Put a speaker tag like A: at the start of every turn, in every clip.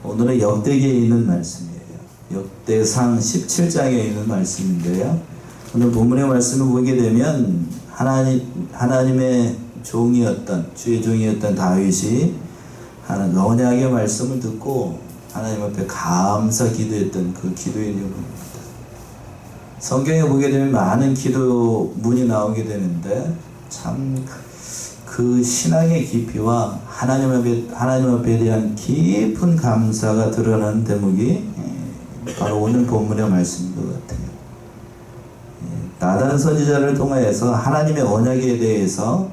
A: 오늘은 역대기에 있는 말씀이에요. 역대상 17장에 있는 말씀인데요. 오늘 본문의 말씀을 보게 되면 하나님의 종이었던, 주의 종이었던 다윗이 언약의 말씀을 듣고 하나님 앞에 감사 기도했던 그 기도의 내용입니다. 성경에 보게 되면 많은 기도문이 나오게 되는데 참 그 신앙의 깊이와 하나님 앞에 대한 깊은 감사가 드러나는 대목이 바로 오늘 본문의 말씀인 것 같아요. 나단 선지자를 통하여서 하나님의 언약에 대해서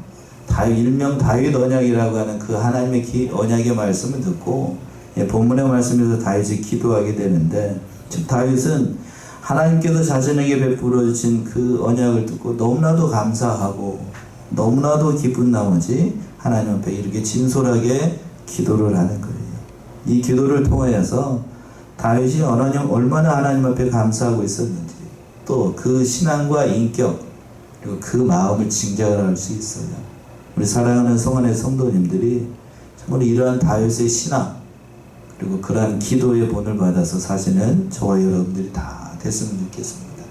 A: 일명 다윗 언약이라고 하는 그 하나님의 언약의 말씀을 듣고 본문의 말씀에서 다윗이 기도하게 되는데, 즉 다윗은 하나님께서 자신에게 베풀어 주신 그 언약을 듣고 너무나도 감사하고 너무나도 기쁜 나머지 하나님 앞에 이렇게 진솔하게 기도를 하는 거예요. 이 기도를 통하여서 다윗이 얼마나 하나님 앞에 감사하고 있었는지, 또 그 신앙과 인격 그리고 그 마음을 짐작을 할 수 있어요. 우리 사랑하는 성안의 성도님들이 정말 이러한 다윗의 신앙 그리고 그러한 기도의 본을 받아서 사시는 저와 여러분들이 다 됐으면 좋겠습니다.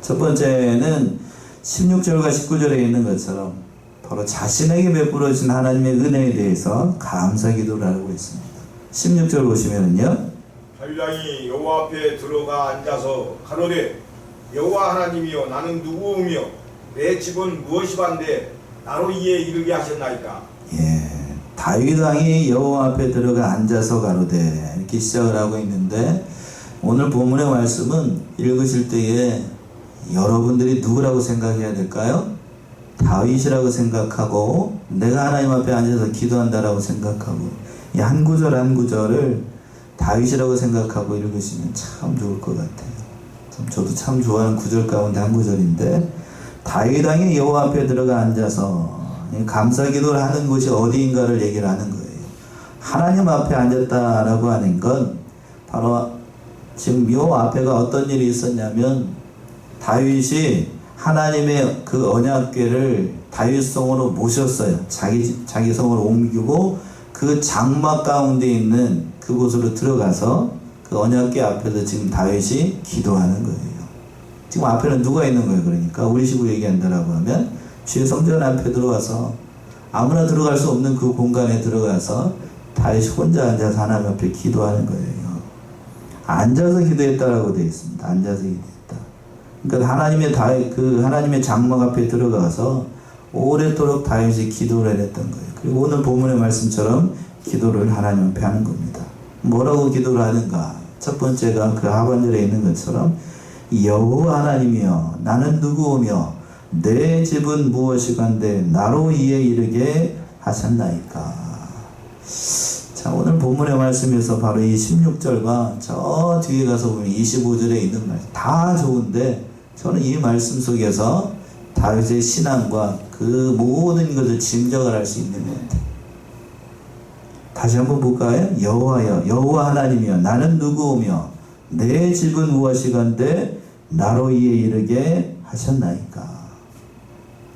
A: 첫 번째는 16절과 19절에 있는 것처럼 바로 자신에게 베풀어 주신 하나님의 은혜에 대해서 감사 기도를 하고 있습니다. 16절 보시면은요,
B: 다윗 여호와 앞에 들어가 앉아서 가로되 여호와 하나님이여 나는 누구오며 내 집은 무엇이반데 나로 이에 이르게 하셨나이까.
A: 다윗 왕이 여호와 앞에 들어가 앉아서 가로되 이렇게 시작을 하고 있는데, 오늘 본문의 말씀은 읽으실 때에 여러분들이 누구라고 생각해야 될까요? 다윗이라고 생각하고 내가 하나님 앞에 앉아서 기도한다라고 생각하고 이 한 구절 한 구절을 다윗이라고 생각하고 읽으시면 참 좋을 것 같아요. 저도 참 좋아하는 구절 가운데 한 구절인데, 다윗 왕이 여호와 앞에 들어가 앉아서 감사 기도를 하는 곳이 어디인가를 얘기를 하는 거예요. 하나님 앞에 앉았다라고 하는 건 바로 지금 여호와 앞에가 어떤 일이 있었냐면, 다윗이 하나님의 그 언약궤를 다윗 성으로 모셨어요. 자기 성으로 옮기고 그 장막 가운데 있는 그곳으로 들어가서 그 언약궤 앞에서 지금 다윗이 기도하는 거예요. 지금 앞에는 누가 있는 거예요? 그러니까 우리 식으로 얘기한다라고 하면 주의 성전 앞에 들어와서 아무나 들어갈 수 없는 그 공간에 들어가서 다윗이 혼자 앉아서 하나님 앞에 기도하는 거예요. 앉아서 기도했다라고 되어 있습니다. 앉아서 기도했다. 그러니까 하나님의 장막 앞에 들어가서 오랫도록 다윗이 기도를 했던 거예요. 그리고 오늘 본문의 말씀처럼 기도를 하나님 앞에 하는 겁니다. 뭐라고 기도를 하는가? 첫 번째가 그 하반절에 있는 것처럼 여호와 하나님이여 나는 누구오며 내 집은 무엇이간데 나로 이에 이르게 하셨나이까. 자, 오늘 본문의 말씀에서 바로 이 16절과 저 뒤에 가서 보면 25절에 있는 말씀 다 좋은데, 저는 이 말씀 속에서 다윗의 신앙과 그 모든 것을 짐작을 할 수 있는 것 같아요. 다시 한번 볼까요? 여호와 하나님이여 나는 누구오며 내 집은 무엇이간데 나로 이에 이르게 하셨나이까.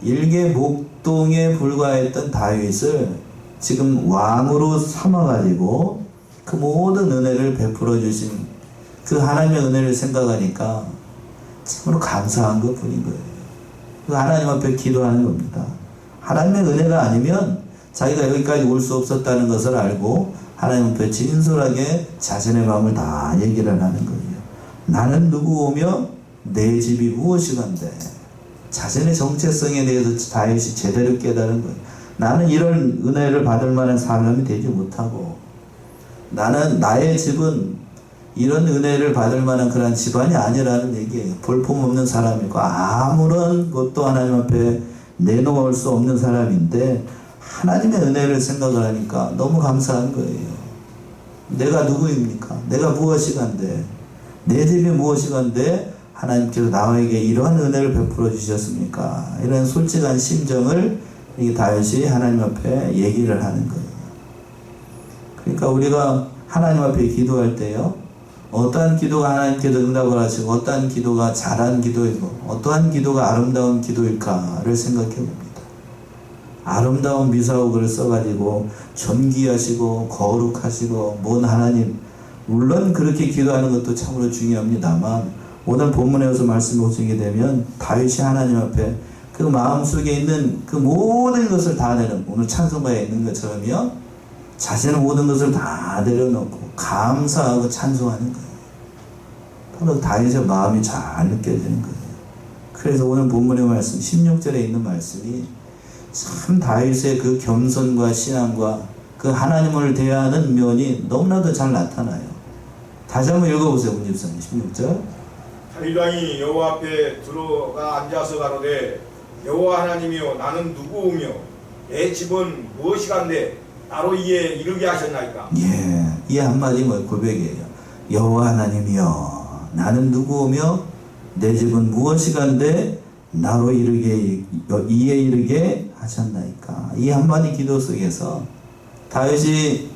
A: 일개 목동에 불과했던 다윗을 지금 왕으로 삼아가지고 그 모든 은혜를 베풀어 주신 그 하나님의 은혜를 생각하니까 참으로 감사한 것 뿐인 거예요. 그 하나님 앞에 기도하는 겁니다. 하나님의 은혜가 아니면 자기가 여기까지 올 수 없었다는 것을 알고 하나님 앞에 진솔하게 자신의 마음을 다 얘기를 하는 거예요. 나는 누구오며 내 집이 무엇이간데. 자신의 정체성에 대해서 다윗이 제대로 깨달은 거예요. 나는 이런 은혜를 받을 만한 사람이 되지 못하고, 나의 집은 이런 은혜를 받을 만한 그런 집안이 아니라는 얘기예요. 볼품없는 사람이고 아무런 것도 하나님 앞에 내놓을 수 없는 사람인데 하나님의 은혜를 생각을 하니까 너무 감사한 거예요. 내가 누구입니까? 내가 무엇이간데, 내 집이 무엇이간데 하나님께서 나에게 이러한 은혜를 베풀어 주셨습니까? 이런 솔직한 심정을 이 다윗이 하나님 앞에 얘기를 하는 거예요. 그러니까 우리가 하나님 앞에 기도할 때요, 어떠한 기도가 하나님께서 응답을 하시고 어떠한 기도가 잘한 기도이고 어떠한 기도가 아름다운 기도일까를 생각해 봅니다. 아름다운 미사오글을 써가지고 존귀하시고 거룩하시고 먼 하나님, 물론 그렇게 기도하는 것도 참으로 중요합니다만 오늘 본문에서 말씀을 보시게 되면 다윗이 하나님 앞에 그 마음속에 있는 그 모든 것을 다 내려놓고 오늘 찬송가에 있는 것처럼요 자신의 모든 것을 다 내려놓고 감사하고 찬송하는 거예요. 바로 다윗의 마음이 잘 느껴지는 거예요. 그래서 오늘 본문의 말씀 16절에 있는 말씀이 참 다윗의 그 겸손과 신앙과 그 하나님을 대하는 면이 너무나도 잘 나타나요. 다시 한번 읽어보세요. 문집사님 16절.
B: 다윗 왕이 여호와 앞에 들어가 앉아서 가로되 여호와 하나님이여 나는 누구오며 내 집은 무엇이간데 나로 이에 이르게 하셨나이까.
A: 예, 이 한마디 뭐 고백이에요. 여호와 하나님이여 나는 누구오며 내 집은 무엇이간데 나로 이에 이르게 하셨나이까. 이 한마디 기도 속에서 다윗이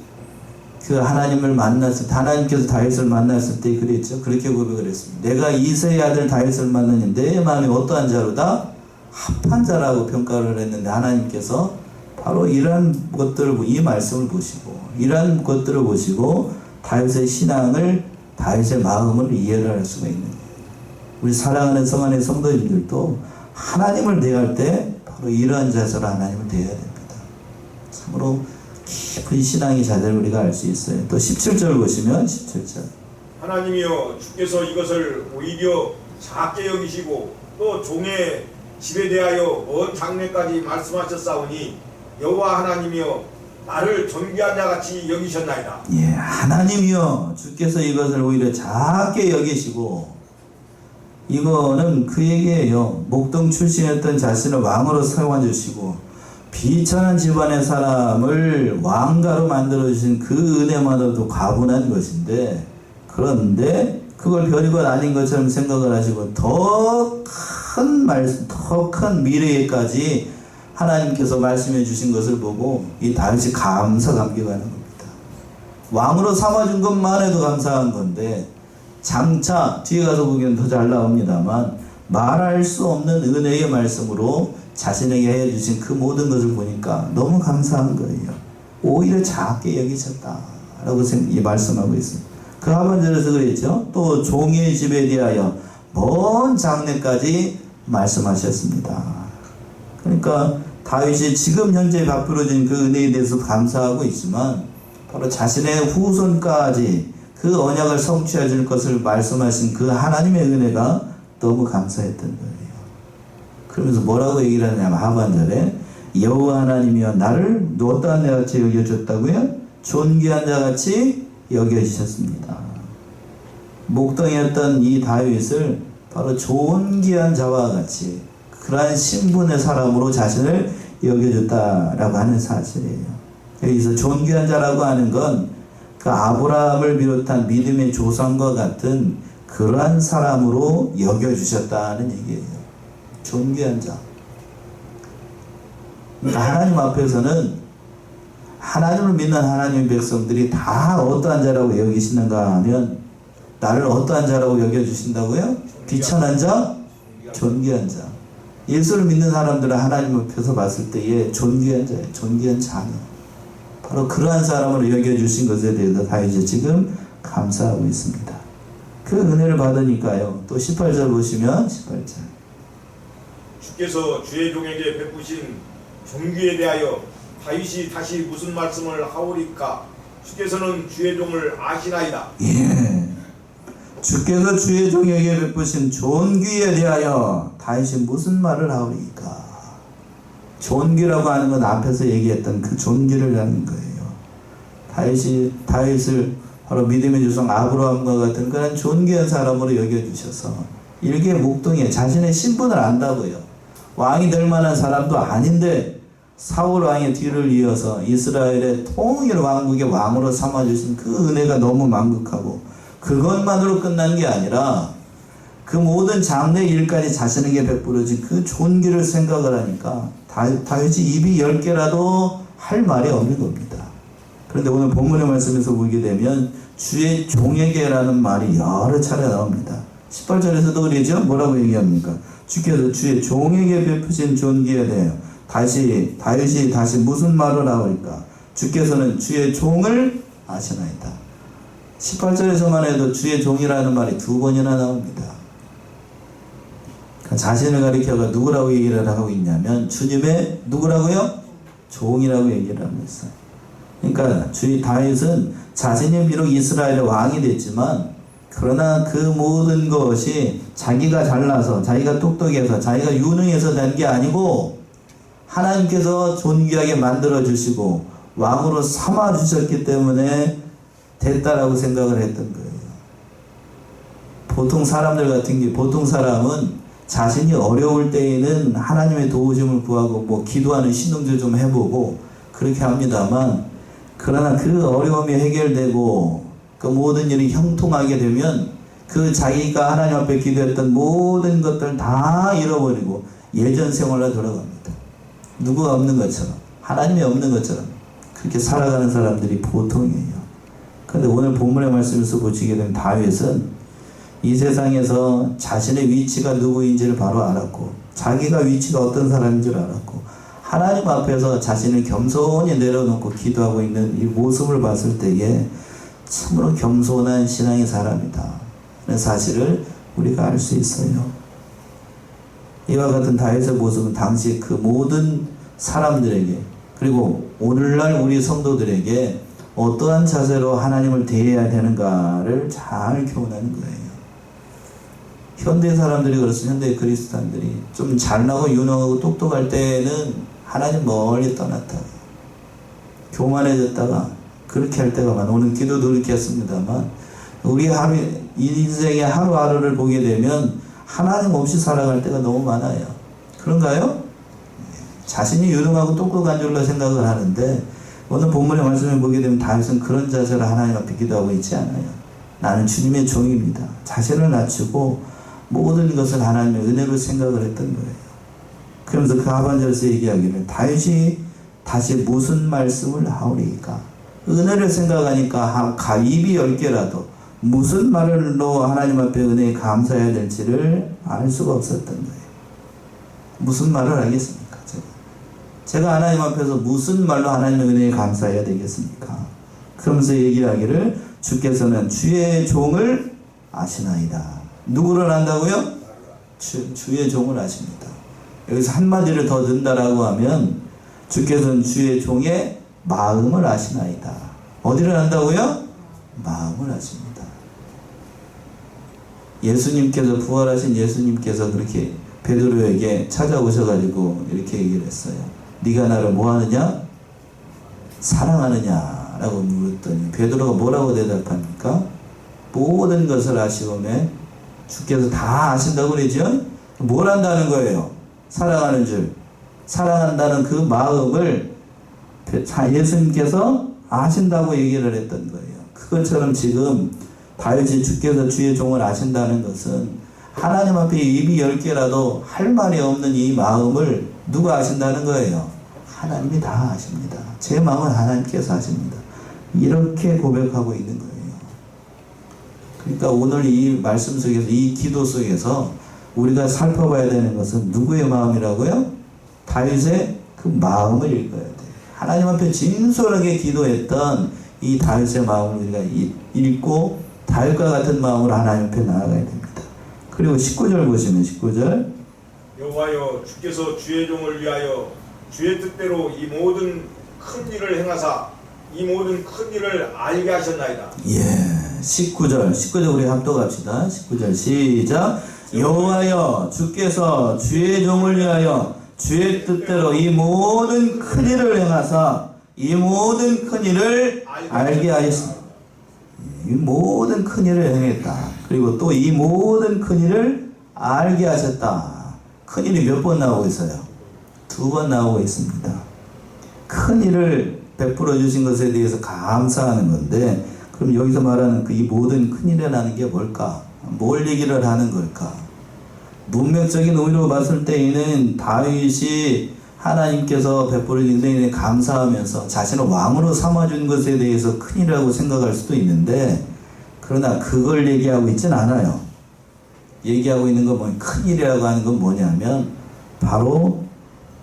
A: 그 하나님을 만났을 때 하나님께서 다윗을 만났을 때 그랬죠. 그렇게 고백을 했습니다. 내가 이새의 아들 다윗을 만나니 내 마음이 어떠한 자로다? 합한 자라고 평가를 했는데 하나님께서 바로 이러한 것들을 이 말씀을 보시고 이러한 것들을 보시고 다윗의 신앙을 다윗의 마음을 이해를 할 수가 있는 거예요. 우리 사랑하는 성안의 성도님들도 하나님을 대할 때 바로 이러한 자세로 하나님을 대해야 됩니다. 참으로 깊은 신앙의 자세를 우리가 알 수 있어요. 또 17절 보시면 17절
B: 하나님이여 주께서 이것을 오히려 작게 여기시고 또 종의 집에 대하여 먼 장래까지 말씀하셨사오니 여호와 하나님이여 나를 존귀한 자같이 여기셨나이다.
A: 예, 하나님이여 주께서 이것을 오히려 작게 여기시고 이거는 그 얘기예요. 목동 출신이었던 자신을 왕으로 세워 주시고 비천한 집안의 사람을 왕가로 만들어 주신 그 은혜만으로도 과분한 것인데 그런데 그걸 별이고 아닌 것처럼 생각을 하시고 더 큰 말씀, 더 큰 미래에까지 하나님께서 말씀해 주신 것을 보고 이 다윗이 감사 감격하는 겁니다. 왕으로 삼아준 것만 해도 감사한 건데 장차 뒤에 가서 보기엔 더 잘 나옵니다만 말할 수 없는 은혜의 말씀으로 자신에게 해주신 그 모든 것을 보니까 너무 감사한 거예요. 오히려 작게 여기셨다라고 말씀하고 있습니다. 그 하반절에서 그랬죠. 또 종의 집에 대하여 먼 장래까지 말씀하셨습니다. 그러니까 다윗이 지금 현재 베풀어진 그 은혜에 대해서 감사하고 있지만 바로 자신의 후손까지 그 언약을 성취해 줄 것을 말씀하신 그 하나님의 은혜가 너무 감사했던 거예요. 그러면서 뭐라고 얘기를 하냐면 하반절에 여호와 하나님이여 나를 어떠한 자같이 여겨줬다고요? 존귀한 자같이 여겨주셨습니다. 목동이었던 이 다윗을 바로 존귀한 자와 같이 그러한 신분의 사람으로 자신을 여겨줬다라고 하는 사실이에요. 여기서 존귀한 자라고 하는 건 그 아브라함을 비롯한 믿음의 조상과 같은 그러한 사람으로 여겨주셨다는 얘기예요. 존귀한 자. 그러니까 하나님 앞에서는 하나님을 믿는 하나님의 백성들이 다 어떠한 자라고 여기시는가 하면 나를 어떠한 자라고 여겨주신다고요? 비천한 자? 존귀한 자. 예수를 믿는 사람들은 하나님 앞에서 봤을 때에 존귀한 자예요. 존귀한 자녀. 바로 그러한 사람으로 여겨주신 것에 대해서 다윗이 지금 감사하고 있습니다. 그 은혜를 받으니까요. 또 18절 보시면 18절.
B: 주께서 주의 종에게 베푸신 존귀에 대하여 다윗이 다시 무슨 말씀을 하오리까? 주께서는 주의 종을 아시나이다.
A: 예. 주께서 주의 종에게 베푸신 존귀에 대하여 다윗이 무슨 말을 하오리까? 존귀라고 하는 건 앞에서 얘기했던 그 존귀를 하는 거예요. 다윗을 바로 믿음의 조상 아브라함과 같은 그런 존귀한 사람으로 여겨주셔서 일개 목동에 자신의 신분을 안다고요. 왕이 될 만한 사람도 아닌데 사울 왕의 뒤를 이어서 이스라엘의 통일 왕국의 왕으로 삼아주신 그 은혜가 너무 만극하고 그것만으로 끝난 게 아니라 그 모든 장래 일까지 자신에게 베풀어진 그 존귀를 생각을 하니까 다윗이 입이 10개라도 할 말이 없는 겁니다. 그런데 오늘 본문의 말씀에서 보게 되면 주의 종에게라는 말이 여러 차례 나옵니다. 18절에서도 그러죠. 뭐라고 얘기합니까? 주께서 주의 종에게 베푸신 존귀에 대하여 다윗이 다시 무슨 말을 하오리까? 주께서는 주의 종을 아시나이다. 18절에서만 해도 주의 종이라는 말이 2번이나 나옵니다. 그러니까 자신을 가리켜가 누구라고 얘기를 하고 있냐면 주님의 누구라고요? 종이라고 얘기를 하고 있어요. 그러니까 주의 다윗은 자신이 비록 이스라엘의 왕이 됐지만 그러나 그 모든 것이 자기가 잘나서 자기가 똑똑해서 자기가 유능해서 된 게 아니고 하나님께서 존귀하게 만들어 주시고 왕으로 삼아 주셨기 때문에 됐다라고 생각을 했던 거예요. 보통 사람은 자신이 어려울 때에는 하나님의 도우심을 구하고 뭐 기도하는 신앙도 좀 해보고 그렇게 합니다만, 그러나 그 어려움이 해결되고 그 모든 일이 형통하게 되면 그 자기가 하나님 앞에 기도했던 모든 것들 다 잃어버리고 예전 생활로 돌아갑니다. 누구가 없는 것처럼, 하나님이 없는 것처럼 그렇게 살아가는 사람들이 보통이에요. 그런데 오늘 본문의 말씀에서 보시게 되면 다윗은 이 세상에서 자신의 위치가 누구인지를 바로 알았고 자기가 위치가 어떤 사람인 줄 알았고 하나님 앞에서 자신을 겸손히 내려놓고 기도하고 있는 이 모습을 봤을 때에 참으로 겸손한 신앙의 사람이다 라는 사실을 우리가 알 수 있어요. 이와 같은 다윗의 모습은 당시 그 모든 사람들에게, 그리고 오늘날 우리 성도들에게 어떠한 자세로 하나님을 대해야 되는가를 잘 교훈하는 거예요. 현대 사람들이 그렇습니다. 현대 그리스도인들이 좀 잘나고 유능하고 똑똑할 때는 하나님 멀리 떠났다, 교만해졌다가 그렇게 할 때가 많아. 오늘 기도도 그렇게 했습니다만 우리 하루, 인생의 하루하루를 보게 되면 하나님 없이 살아갈 때가 너무 많아요. 그런가요? 자신이 유능하고 똑똑한 줄로 생각을 하는데 오늘 본문의 말씀을 보게 되면 다윗은 그런 자세로 하나님 앞에 기도하고 있지 않아요. 나는 주님의 종입니다. 자신을 낮추고 모든 것을 하나님의 은혜로 생각을 했던 거예요. 그러면서 그 하반절에서 얘기하기를 다윗이 다시 무슨 말씀을 하오리까? 은혜를 생각하니까 입이 10개라도 무슨 말로 하나님 앞에 은혜에 감사해야 될지를 알 수가 없었던 거예요. 무슨 말을 하겠습니까? 제가 하나님 앞에서 무슨 말로 하나님의 은혜에 감사해야 되겠습니까? 그러면서 얘기하기를 주께서는 주의 종을 아시나이다. 누구를 안다고요? 주의 종을 아십니다. 여기서 한마디를 더 넣는다라고 하면 주께서는 주의 종의 마음을 아시나이다. 어디를 안다고요? 마음을 아십니다. 예수님께서, 부활하신 예수님께서 그렇게 베드로에게 찾아오셔가지고 이렇게 얘기를 했어요. 네가 나를 뭐하느냐? 사랑하느냐? 라고 물었더니 베드로가 뭐라고 대답합니까? 모든 것을 아시오매 주께서 다 아신다고 그러죠? 뭘 한다는 거예요? 사랑하는 줄. 사랑한다는 그 마음을 예수님께서 아신다고 얘기를 했던 거예요. 그것처럼 지금 다윗이 주께서 주의 종을 아신다는 것은 하나님 앞에 입이 10개라도 할 말이 없는 이 마음을 누가 아신다는 거예요? 하나님이 다 아십니다. 제 마음은 하나님께서 아십니다. 이렇게 고백하고 있는 거예요. 그러니까 오늘 이 말씀 속에서, 이 기도 속에서 우리가 살펴봐야 되는 것은 누구의 마음이라고요? 다윗의 그 마음을 읽어야 돼요. 하나님 앞에 진솔하게 기도했던 이 다윗의 마음을 우리가 읽고 다윗과 같은 마음으로 하나님 앞에 나아가야 됩니다. 그리고 19절 보시면 19절
B: 여호와여 주께서 주의 종을 위하여 주의 뜻대로 이 모든 큰 일을 행하사 이 모든 큰 일을 알게 하셨나이다.
A: 예, 19절 우리 합독합시다. 19절 시작. 여호와여 주께서 주의 종을 위하여 주의 뜻대로 이 모든 큰 일을 행하사 이 모든 큰 일을 알게 하였습니다. 이 모든 큰 일을 행했다. 그리고 또 이 모든 큰 일을 알게 하셨다. 큰 일이 몇 번 나오고 있어요? 2번 나오고 있습니다. 큰 일을 베풀어 주신 것에 대해서 감사하는 건데, 그럼 여기서 말하는 그 이 모든 큰 일이라는 게 뭘까? 뭘 얘기를 하는 걸까? 문맥적인 의미로 봤을 때에는 다윗이 하나님께서 베풀어 주신 은혜에 감사하면서 자신을 왕으로 삼아준 것에 대해서 큰일이라고 생각할 수도 있는데, 그러나 그걸 얘기하고 있진 않아요. 얘기하고 있는 건 뭐냐? 큰일이라고 하는 건 뭐냐면 바로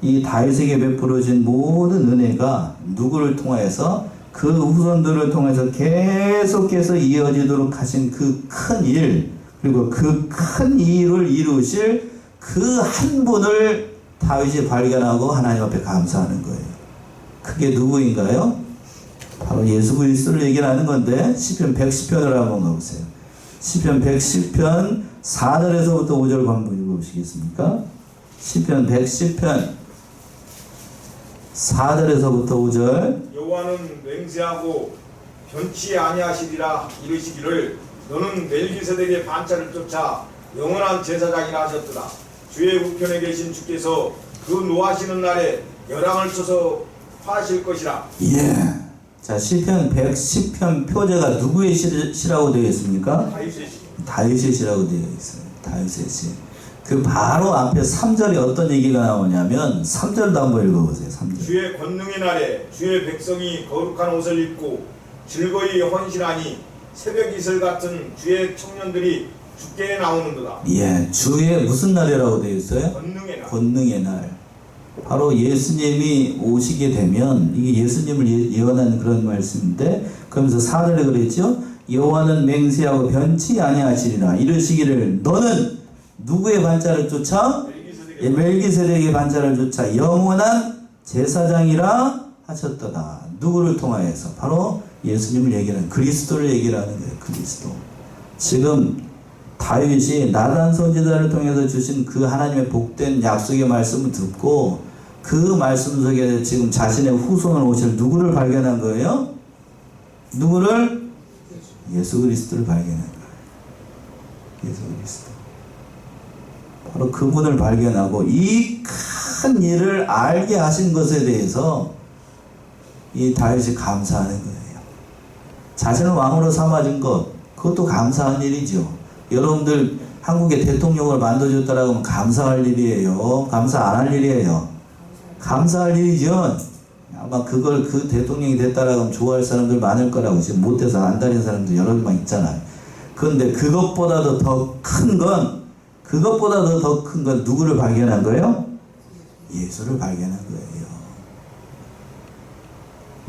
A: 이 다윗에게 베풀어진 모든 은혜가 누구를 통하여서 그 후손들을 통해서 계속해서 이어지도록 하신 그 큰 일, 그리고 그 큰 일을 이루실 그 한 분을 다윗이 발견하고 하나님 앞에 감사하는 거예요. 그게 누구인가요? 바로 예수 그리스도를 얘기를 하는 건데, 시편 110편을 한번 가보세요. 시편 110편 4절에서부터 5절 한번 읽어보시겠습니까? 시편 110편 4절에서부터 5절.
B: 여호와는 맹세하고 변치 아니하시리라 이르시기를 너는 멜기세덱의 반차를 쫓아 영원한 제사장이라 하셨도다. 주의 우편에 계신 주께서 그 노하시는 날에 열왕을 쳐서 화하실 것이라.
A: 예. 자, 시편 110편 표제가 누구의 시라고 되어 있습니까?
B: 다윗의 시.
A: 다윗의 시라고 되어 있어요. 다윗의 시. 그 바로 앞에 3절에 어떤 얘기가 나오냐면 3절도 한번 읽어보세요. 3절.
B: 주의 권능의 날에 주의 백성이 거룩한 옷을 입고 즐거이 헌신하니 새벽 이슬 같은 주의 청년들이 주께 나오는도다.
A: 예, 주의 무슨 날이라고 되어 있어요?
B: 권능의 날.
A: 권능의 날. 바로 예수님이 오시게 되면, 이게 예수님을 예언한 그런 말씀인데, 그러면서 4절에 그랬죠? 여호와는 맹세하고 변치 아니하시리라 이르시기를 너는 누구의 반차를 쫓아? 멜기세덱의 반차를 쫓아 영원한 제사장이라 하셨도다. 누구를 통하여서? 바로 예수님을 얘기하는, 그리스도를 얘기를 하는 거예요. 그리스도. 지금 다윗이 나단 선지자를 통해서 주신 그 하나님의 복된 약속의 말씀을 듣고 그 말씀 속에 지금 자신의 후손을 오실 누구를 발견한 거예요? 누구를? 예수 그리스도를 발견한 거예요. 예수 그리스도. 바로 그분을 발견하고 이 큰 일을 알게 하신 것에 대해서 이 다윗이 감사하는 거예요. 자신을 왕으로 삼아준 것, 그것도 감사한 일이죠. 여러분들 한국의 대통령을 만들어줬다라고 하면 감사할 일이에요? 감사 안 할 일이에요? 감사할 일이죠. 아마 그걸 그 대통령이 됐다라고 하면 좋아할 사람들 많을 거라고, 지금 못돼서 안 다닌 사람들 여러 명 있잖아요. 그런데 그것보다도 더 큰 건, 누구를 발견한 거예요? 예수를 발견한 거예요.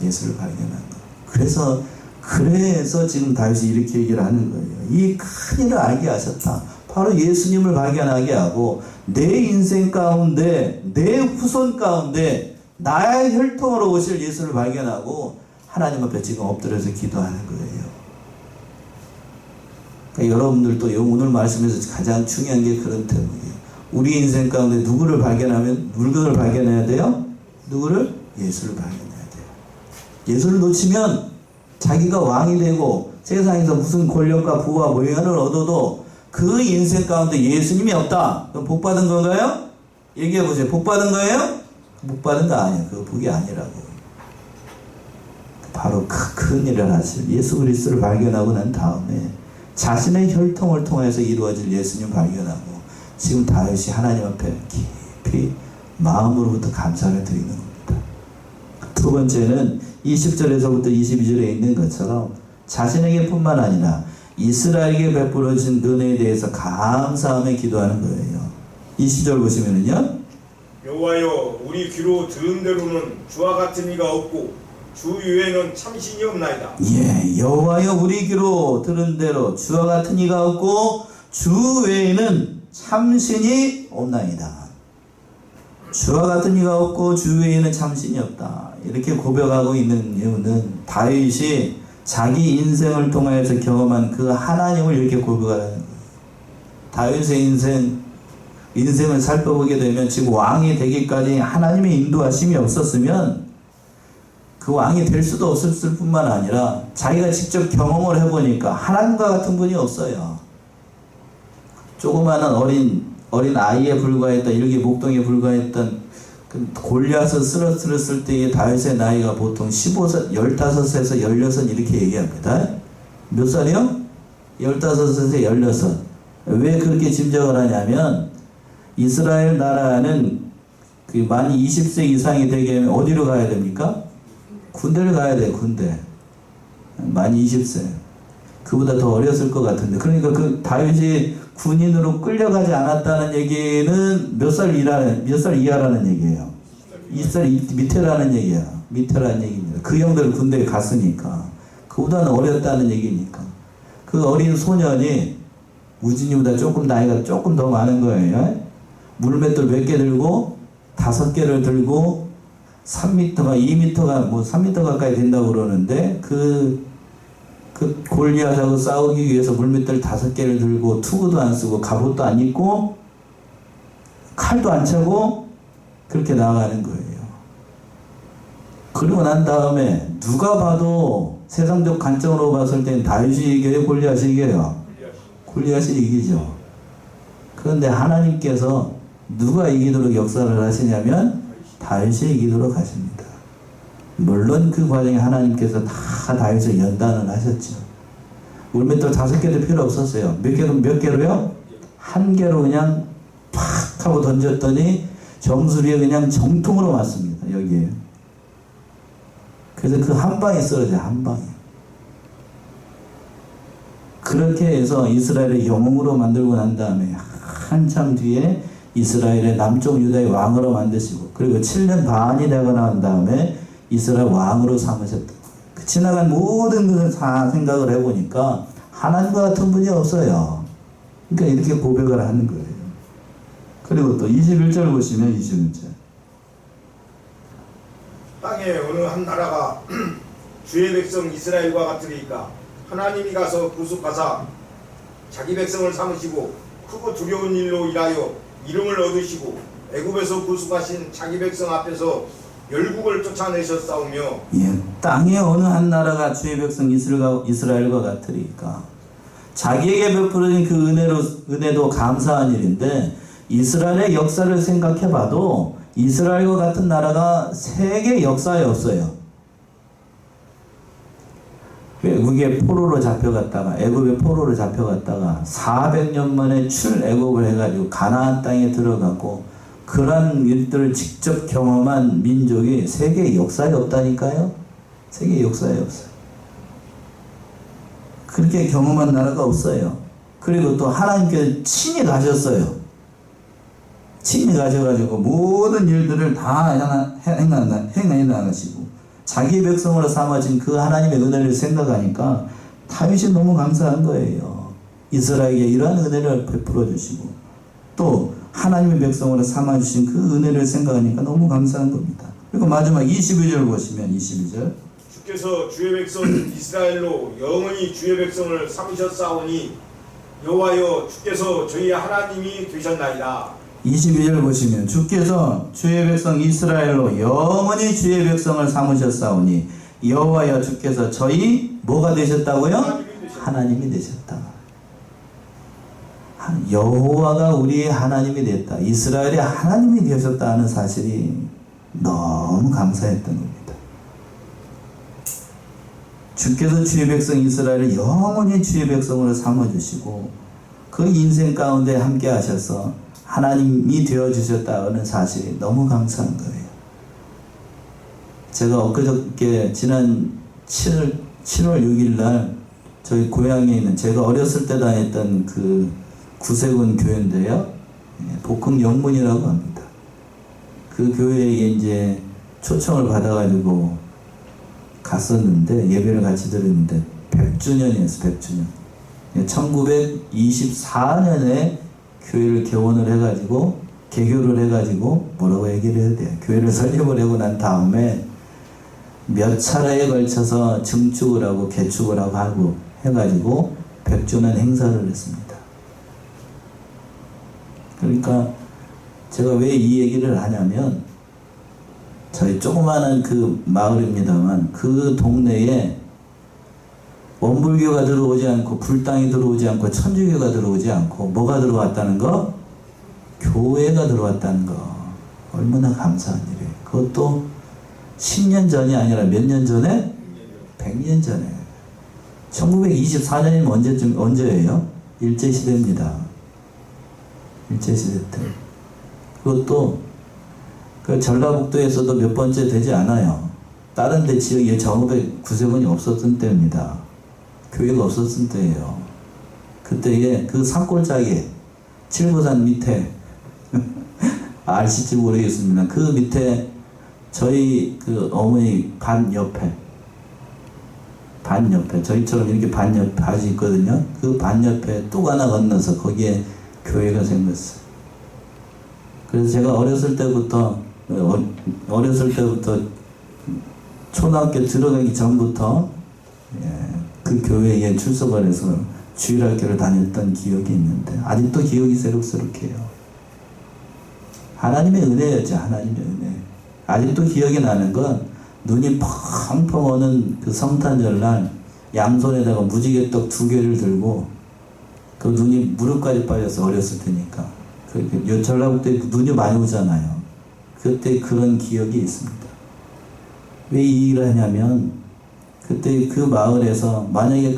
A: 예수를 발견한 거. 그래서 지금 다윗이 이렇게 얘기를 하는 거예요. 이 큰 일을 알게 하셨다. 바로 예수님을 발견하게 하고 내 인생 가운데, 내 후손 가운데 나의 혈통으로 오실 예수를 발견하고 하나님 앞에 지금 엎드려서 기도하는 거예요. 그러니까 여러분들도 오늘 말씀에서 가장 중요한 게 그런 때문이에요. 우리 인생 가운데 누구를 발견해야 돼요? 누구를? 예수를 발견해야 돼요. 예수를 놓치면 자기가 왕이 되고 세상에서 무슨 권력과 부와 모양을 얻어도 그 인생 가운데 예수님이 없다. 그럼 복 받은 건가요? 얘기해 보세요. 복 받은 거예요? 복 받은 거 아니에요. 그거 복이 아니라고. 바로 큰 일을 하실 예수 그리스도를 발견하고 난 다음에 자신의 혈통을 통해서 이루어질 예수님 발견하고 지금 다윗이 하나님 앞에 깊이 마음으로부터 감사를 드리는 겁니다. 두 번째는 20절에서부터 22절에 있는 것처럼 자신에게 뿐만 아니라 이스라엘에게 베풀어 주신 은혜에 대해서 감사하며 기도하는 거예요. 20절 보시면은요,
B: 여호와여 우리 귀로 들은 대로는 주와 같은 이가 없고 주 외에는 참신이 없나이다.
A: 예, 여호와여 우리 귀로 들은 대로 주와 같은 이가 없고 주 외에는 참신이 없나이다. 주와 같은 이가 없고 주 외에는 참신이 없다. 이렇게 고백하고 있는 이유는 다윗이 자기 인생을 통해서 경험한 그 하나님을 이렇게 고백하는 거예요. 다윗의 인생을 살펴보게 되면 지금 왕이 되기까지 하나님의 인도하심이 없었으면 그 왕이 될 수도 없었을 뿐만 아니라 자기가 직접 경험을 해보니까 하나님과 같은 분이 없어요. 조그마한 어린 아이에 불과했던, 일개 목동에 불과했던 그 골리앗을 쓰러뜨렸을 때의 다윗의 나이가 보통 15살, 15에서 16 이렇게 얘기합니다. 몇 살이요? 15에서 16. 왜 그렇게 짐작을 하냐면 이스라엘 나라는 그 만 20세 이상이 되게 하면 어디로 가야 됩니까? 군대를 가야 돼요. 군대. 만 20세. 그보다 더 어렸을 것 같은데, 그러니까 그 다윗이 군인으로 끌려가지 않았다는 얘기는 몇 살 이하라는 얘기예요. 20살 밑에라는 얘기야. 밑에라는 얘기입니다. 그 형들 군대에 갔으니까. 그보다는 어렸다는 얘기니까. 그 어린 소년이 우진이보다 조금 나이가 조금 더 많은 거예요. 물맷돌 몇 개 들고 5개를 들고 3m가 2m가 뭐 3m 가까이 된다고 그러는데 그 골리앗하고 싸우기 위해서 물맷돌 5개를 들고 투구도 안 쓰고 갑옷도 안 입고 칼도 안 차고 그렇게 나아가는 거예요. 그러고 난 다음에 누가 봐도 세상적 관점으로 봤을 땐 다윗이 이겨요, 골리앗이 이겨요? 골리앗이 이기죠. 그런데 하나님께서 누가 이기도록 역사를 하시냐면 다윗이 이기도록 하십니다. 물론 그 과정에 하나님께서 다 다윗을 연단을 하셨죠. 물맷돌 5개도 필요 없었어요. 몇 개로요? 1개로 그냥 팍 하고 던졌더니 정수리에 그냥 정통으로 맞습니다. 여기에. 그래서 그 한 방에 쓰러져요. 한 방에. 그렇게 해서 이스라엘을 영웅으로 만들고 난 다음에 한참 뒤에 이스라엘의 남쪽 유다의 왕으로 만드시고 그리고 7년 반이 되고 난 다음에 이스라엘 왕으로 삼으셨다. 그 지나간 모든 것을 다 생각을 해보니까 하나님과 같은 분이 없어요. 그러니까 이렇게 고백을 하는 거예요. 그리고 또 21절 보시면 21절.
B: 땅에 어느 한 나라가 주의 백성 이스라엘과 같으리까 하나님이 가서 구속하사 자기 백성을 삼으시고 크고 두려운 일로 인하여 이름을 얻으시고 애굽에서 구속하신 자기 백성 앞에서 열국을 쫓아내셨사오며
A: 땅에 어느 한 나라가 주의 백성 이스라엘과 같으리까. 자기에게 베풀어진 그 은혜도 감사한 일인데 이스라엘의 역사를 생각해봐도 이스라엘과 같은 나라가 세계 역사에 없어요. 외국에 포로로 잡혀갔다가 애굽에 포로로 잡혀갔다가 400년 만에 출애굽을 해가지고 가나안 땅에 들어가고 그런 일들을 직접 경험한 민족이 세계 역사에 없다니까요. 세계 역사에 없어요. 그렇게 경험한 나라가 없어요. 그리고 또 하나님께서 친히 가셨어요. 친히 가셔가지고 모든 일들을 다 행해 나가시고 자기 백성으로 삼아진 그 하나님의 은혜를 생각하니까 다윗이 너무 감사한 거예요. 이스라엘에게 이러한 은혜를 베풀어 주시고 또 하나님의 백성으로 삼아주신 그 은혜를 생각하니까 너무 감사한 겁니다. 그리고 마지막 22절 보시면 22절.
B: 주께서 주의 백성 이스라엘로 영원히 주의 백성을 삼으셨사오니 여호와여 주께서 저희 하나님이 되셨나이다.
A: 22절 보시면 주께서 주의 백성 이스라엘로 영원히 주의 백성을 삼으셨사오니 여호와여 주께서 저희 뭐가 되셨다고요? 하나님이 되셨다. 여호와가 우리의 하나님이 됐다. 이스라엘의 하나님이 되셨다는 사실이 너무 감사했던 겁니다. 주께서 주의 백성 이스라엘을 영원히 주의 백성으로 삼아주시고 그 인생 가운데 함께 하셔서 하나님이 되어주셨다는 사실이 너무 감사한 거예요. 제가 엊그저께 지난 7월 6일 날 저희 고향에 있는 제가 어렸을 때 다녔던 그 구세군 교회인데요. 복흥 영문이라고 합니다. 그 교회에 이제 초청을 받아가지고 갔었는데 예배를 같이 드렸는데 100주년이었어요. 100주년. 1924년에 교회를 개원을 해가지고 개교를 해가지고 뭐라고 얘기를 해야 돼요. 교회를 설립을 하고 난 다음에 몇 차례에 걸쳐서 증축을 하고 개축을 하고 해가지고 100주년 행사를 했습니다. 그러니까 제가 왜 이 얘기를 하냐면 저희 조그마한 그 마을입니다만 그 동네에 원불교가 들어오지 않고 불당이 들어오지 않고 천주교가 들어오지 않고 뭐가 들어왔다는 거? 교회가 들어왔다는 거. 얼마나 감사한 일이에요. 그것도 10년 전이 아니라 몇 년 전에? 100년 전에. 1924년이면 언제예요? 일제시대입니다. 일제시대 때. 그것도 그 전라북도에서도 몇 번째 되지 않아요. 다른 데 지역에 1909세군이 없었던 때입니다. 교회가 없었던 때예요. 그때에 그 산골짜기에 칠보산 밑에 아실지 모르겠습니다. 그 밑에 저희 그 어머니 반 옆에 저희처럼 이렇게 반 옆에 밭이 있거든요. 그 반 옆에 뚝 하나 건너서 거기에 교회가 생겼어요. 그래서 제가 어렸을 때부터 초등학교 들어가기 전부터 그 교회에 출석을 해서 주일학교를 다녔던 기억이 있는데 아직도 기억이 새록새록해요. 하나님의 은혜였죠. 하나님의 은혜. 아직도 기억이 나는 건 눈이 펑펑 오는 그 성탄절날 양손에다가 무지개떡 2개를 들고 그 눈이 무릎까지 빠져서 어렸을 테니까 그 전라북도에 눈이 많이 오잖아요. 그때 그런 기억이 있습니다. 왜 이 얘기를 하냐면 그때 그 마을에서 만약에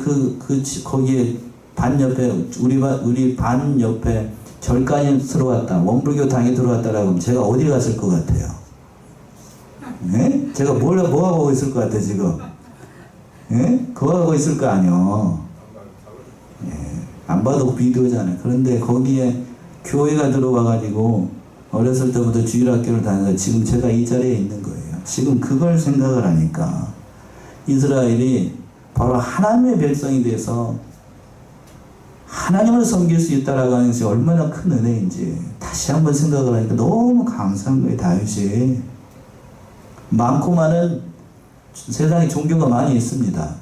A: 거기에 반 옆에 우리 반 옆에 절간이 들어왔다, 원불교 당이 들어왔다라고 하면 제가 어디 갔을 것 같아요? 네? 제가 뭐 하고 있을 것 같아 지금? 네? 그거 하고 있을 거 아니요. 네. 안 봐도 비디오잖아요. 그런데 거기에 교회가 들어와가지고 어렸을 때부터 주일학교를 다녀서 지금 제가 이 자리에 있는 거예요. 지금 그걸 생각을 하니까 이스라엘이 바로 하나님의 백성이 돼서 하나님을 섬길 수 있다라고 하는 것이 얼마나 큰 은혜인지 다시 한번 생각을 하니까 너무 감사한 거예요. 다윗이 많고 많은 세상에 종교가 많이 있습니다.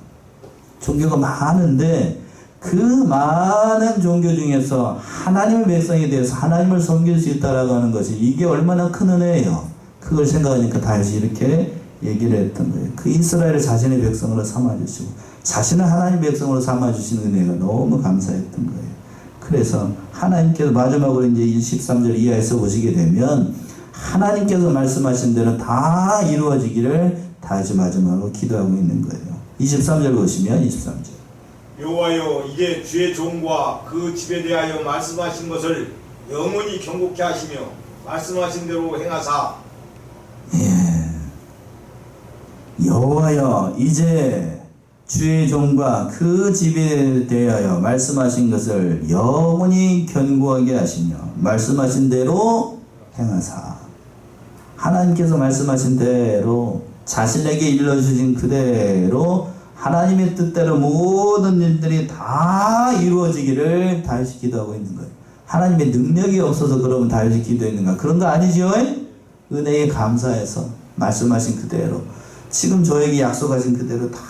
A: 종교가 많은데 그 많은 종교 중에서 하나님의 백성이 돼서 하나님을 섬길 수 있다라고 하는 것이 이게 얼마나 큰 은혜예요. 그걸 생각하니까 다윗이 이렇게 얘기를 했던 거예요. 그 이스라엘을 자신의 백성으로 삼아주시고 자신을 하나님의 백성으로 삼아주시는 은혜가 너무 감사했던 거예요. 그래서 하나님께서 마지막으로 이제 13절 이하에서 보시게 되면 하나님께서 말씀하신 대로 다 이루어지기를 다시 마지막으로 기도하고 있는 거예요. 23절 보시면 23절.
B: 여호와여 이제 주의 종과 그 집에 대하여 말씀하신 것을 영원히 경고케 하시며 말씀하신 대로 행하사.
A: 여호와여 이제 주의 종과 그 집에 대하여 말씀하신 것을 영원히 견고하게 하시며 말씀하신 대로 행하사. 하나님께서 말씀하신 대로 자신에게 일러주신 그대로 하나님의 뜻대로 모든 일들이 다 이루어지기를 다윗이 기도하고 있는 거예요. 하나님의 능력이 없어서 그러면 다윗이 기도했는가? 그런 거 아니죠? 은혜에 감사해서 말씀하신 그대로 지금 저에게 약속하신 그대로 다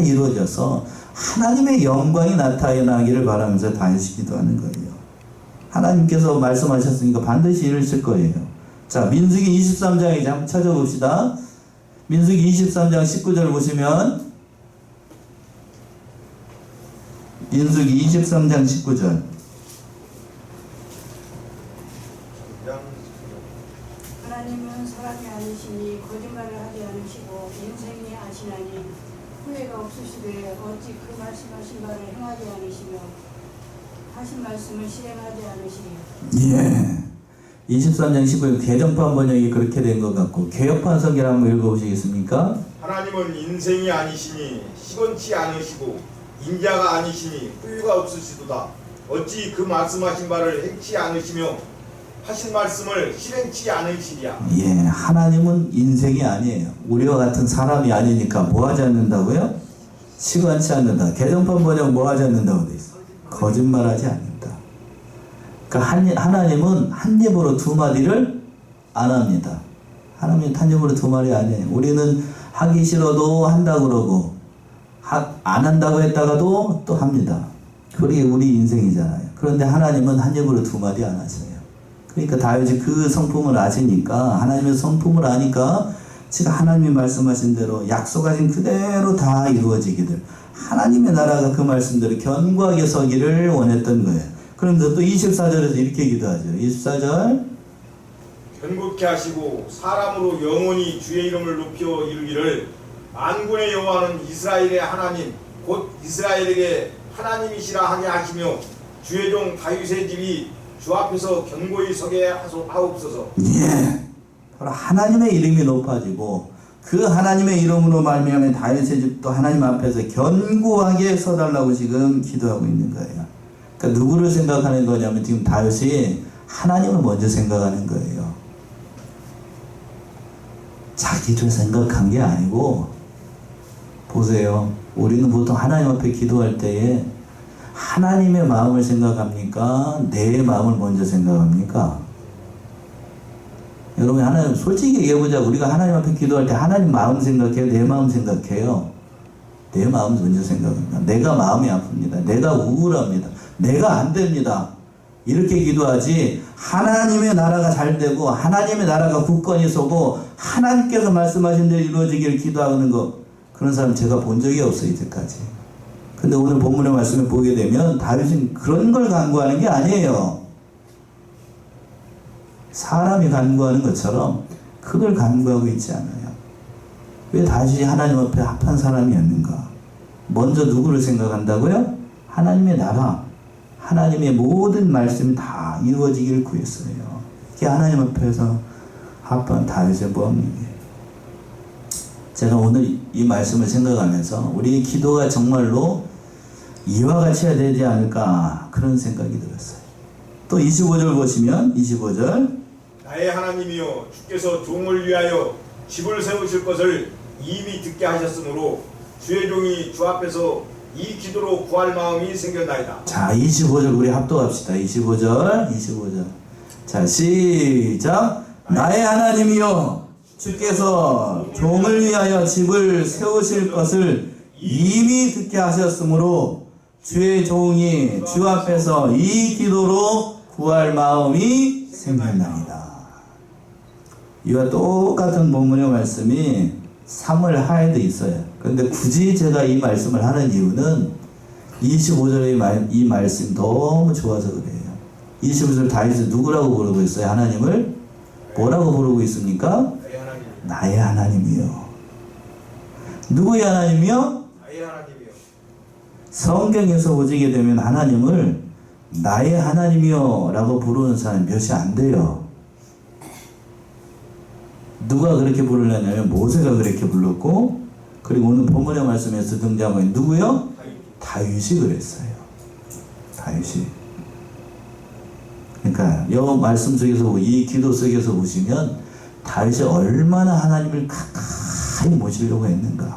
A: 이루어져서 하나님의 영광이 나타나기를 바라면서 다윗이 기도하는 거예요. 하나님께서 말씀하셨으니까 반드시 이루실 거예요. 자, 민수기 23장에 이제 한번 찾아봅시다. 민수기 23장 19절 보시면 민수기 23장 19절.
C: 하나님은 사람이 아니시니 거짓말을 하지 않으시고 인생이 아시나니 후회가 없으시되 어찌 그 말씀하신 바를 행하지 않으시며 하신 말씀을 실행하지 않으시리요.
A: 예. 23장 19절 개정판 번역이 그렇게 된 것 같고 개혁판 성경 한번 읽어보시겠습니까?
B: 하나님은 인생이 아니시니 시건치 않으시고 인자가 아니시니 후유가 없으시도다. 어찌 그 말씀하신 바를 행치 않으시며 하신 말씀을 실행치 않으시랴.
A: 예, 하나님은 인생이 아니에요. 우리와 같은 사람이 아니니까 뭐 하지 않는다고요? 시건치 않는다. 개정판 번역 뭐 하지 않는다고 돼 있어. 거짓말하지 않는다. 그러니까 하나님은 한 입으로 두 마디를 안 합니다. 하나님은 한 입으로 두 마디 안 해요. 우리는 하기 싫어도 한다 그러고 안 한다고 했다가도 또 합니다. 그게 우리 인생이잖아요. 그런데 하나님은 한 입으로 두 마디 안 하세요. 그러니까 다윗이 그 성품을 아시니까 하나님의 성품을 아니까 지금 하나님이 말씀하신 대로 약속하신 그대로 다 이루어지기를 하나님의 나라가 그 말씀대로 견고하게 서기를 원했던 거예요. 그런데 또 24절에서 이렇게 기도하죠. 24절
B: 견고케 하시고 사람으로 영원히 주의 이름을 높여 이루기를 만군의 여호와는 이스라엘의 하나님 곧 이스라엘에게 하나님이시라 하게 하시며 주의 종 다윗의 집이 주 앞에서 견고히 서게 하옵소서.
A: 예, 바로 하나님의 이름이 높아지고 그 하나님의 이름으로 말미암아 다윗의 집도 하나님 앞에서 견고하게 서달라고 지금 기도하고 있는 거예요. 그러니까 누구를 생각하는 거냐면 지금 다윗이 하나님을 먼저 생각하는 거예요. 가지를 생각한 게 아니고, 보세요. 우리는 보통 하나님 앞에 기도할 때에 하나님의 마음을 생각합니까? 내 마음을 먼저 생각합니까? 여러분, 하나님 솔직히 얘기해보자. 우리가 하나님 앞에 기도할 때 하나님 마음 생각해요? 내 마음 생각해요? 내 마음 먼저 생각합니다. 내가 마음이 아픕니다. 내가 우울합니다. 내가 안 됩니다. 이렇게 기도하지, 하나님의 나라가 잘 되고 하나님의 나라가 굳건히 서고 하나님께서 말씀하신 대로 이루어지기를 기도하는 거, 그런 사람 제가 본 적이 없어요, 이제까지. 근데 오늘 본문의 말씀을 보게 되면 다윗은 그런 걸 간구하는 게 아니에요. 사람이 간구하는 것처럼 그걸 간구하고 있지 않아요. 왜 다윗이 하나님 앞에 합한 사람이었는가? 먼저 누구를 생각한다고요? 하나님의 나라, 하나님의 모든 말씀이 다 이루어지기를 구했어요. 이게 하나님 앞에서 합한 다윗의 모험이에요. 제가 오늘 이 말씀을 생각하면서 우리의 기도가 정말로 이와 같이 해야 되지 않을까, 그런 생각이 들었어요. 또 25절 보시면, 25절,
B: 나의 하나님이여 주께서 종을 위하여 집을 세우실 것을 이미 듣게 하셨으므로 주의 종이 주 앞에서 이 기도로 구할 마음이 생겼나이다.
A: 자, 25절 우리 합독합시다. 25절. 자, 시작. 나의 하나님이여 주께서 종을 위하여 집을 세우실 것을 이미 듣게 하셨으므로 주의 종이 주 앞에서 이 기도로 구할 마음이 생겼나이다. 이와 똑같은 본문의 말씀이 사무엘 하에도 있어요. 그런데 굳이 제가 이 말씀을 하는 이유는 25절의 이 말씀이 너무 좋아서 그래요. 25절 다윗은 누구라고 부르고 있어요? 하나님을 뭐라고 부르고 있습니까? 나의 하나님이요. 누구의 하나님이요?
B: 나의 하나님이요.
A: 성경에서 보시게 되면 하나님을 나의 하나님이요 라고 부르는 사람이 몇이 안 돼요. 누가 그렇게 부르려냐면 모세가 그렇게 불렀고, 그리고 오늘 본문의 말씀에서 등장하고 있는 누구요? 다윗이 그랬어요. 다윗이. 그러니까 이 말씀 속에서, 이 기도 속에서 보시면 다윗이 얼마나 하나님을 가까이 모시려고 했는가,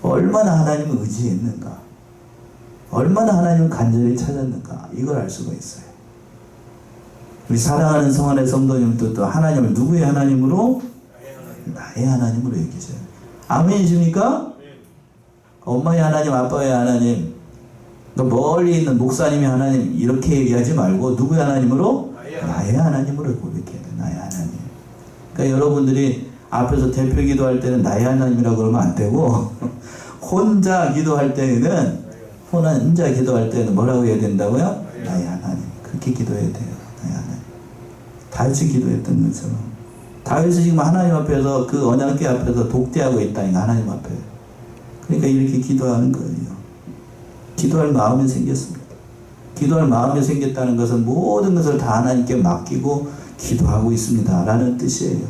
A: 얼마나 하나님을 의지했는가, 얼마나 하나님을 간절히 찾았는가, 이걸 알 수가 있어요. 우리 사랑하는 성안의 성도님도 또 하나님을 누구의 하나님으로? 나의 하나님으로 얘기하셔요. 아멘이십니까? 엄마의 하나님, 아빠의 하나님, 멀리 있는 목사님의 하나님, 이렇게 얘기하지 말고 누구의 하나님으로? 나의 하나님으로 고백해야 돼. 나의 하나님. 그러니까 여러분들이 앞에서 대표 기도할 때는 나의 하나님이라고 그러면 안 되고, 혼자 기도할 때는 뭐라고 해야 된다고요? 나의 하나님. 그렇게 기도해야 돼요. 나의 하나님. 다윗이 기도했던 것처럼. 다윗이 지금 하나님 앞에서, 그 언약궤 앞에서 독대하고 있다니까, 하나님 앞에. 그러니까 이렇게 기도하는 거예요. 기도할 마음이 생겼습니다. 기도할 마음이 생겼다는 것은 모든 것을 다 하나님께 맡기고 기도하고 있습니다 라는 뜻이에요.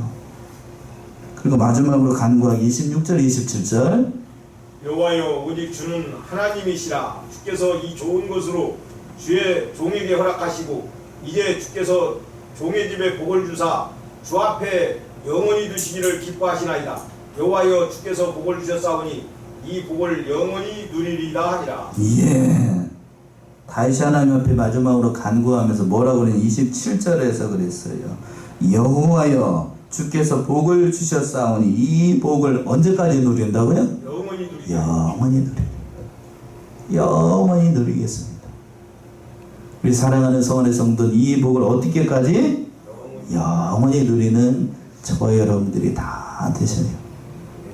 A: 그리고 마지막으로 간구하기 26절 27절,
B: 여호와여 오직 주는 하나님이시라. 주께서 이 좋은 것으로 주의 종에게 허락하시고 이제 주께서 종의 집에 복을 주사 주 앞에 영원히 두시기를 기뻐하시나이다. 여호와여 주께서 복을 주셨사오니 이 복을 영원히 누리리다 하니라.
A: 예. 다윗이 하나님 앞에 마지막으로 간구하면서 뭐라고 그러냐, 27절에서 그랬어요. 여호와여 주께서 복을 주셨사오니 이 복을 언제까지 누린다고요?
B: 영원히 누리리다.
A: 영원히 누리겠습니다. 우리 사랑하는 성원의 성도는 이 복을 어떻게까지? 영원히 누리는 저와 여러분들이 다 되셔요.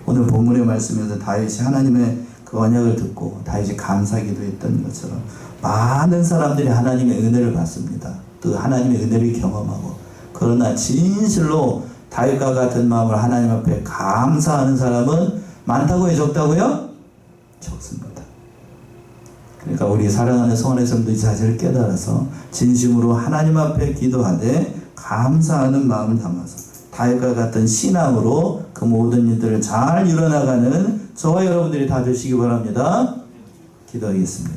A: 오늘 본문의 말씀에서 다윗이 하나님의 그 언약을 듣고 다윗이 감사기도 했던 것처럼 많은 사람들이 하나님의 은혜를 받습니다. 또 하나님의 은혜를 경험하고, 그러나 진실로 다윗과 같은 마음을 하나님 앞에 감사하는 사람은 많다고요? 적다고요? 적습니다. 그러니까 우리 사랑하는 성원의 성도의 사실을 깨달아서 진심으로 하나님 앞에 기도하되 감사하는 마음을 담아서 다윗과 같은 신앙으로 그 모든 일들을 잘 이뤄나가는 저와 여러분들이 다 되시기 바랍니다. 기도하겠습니다.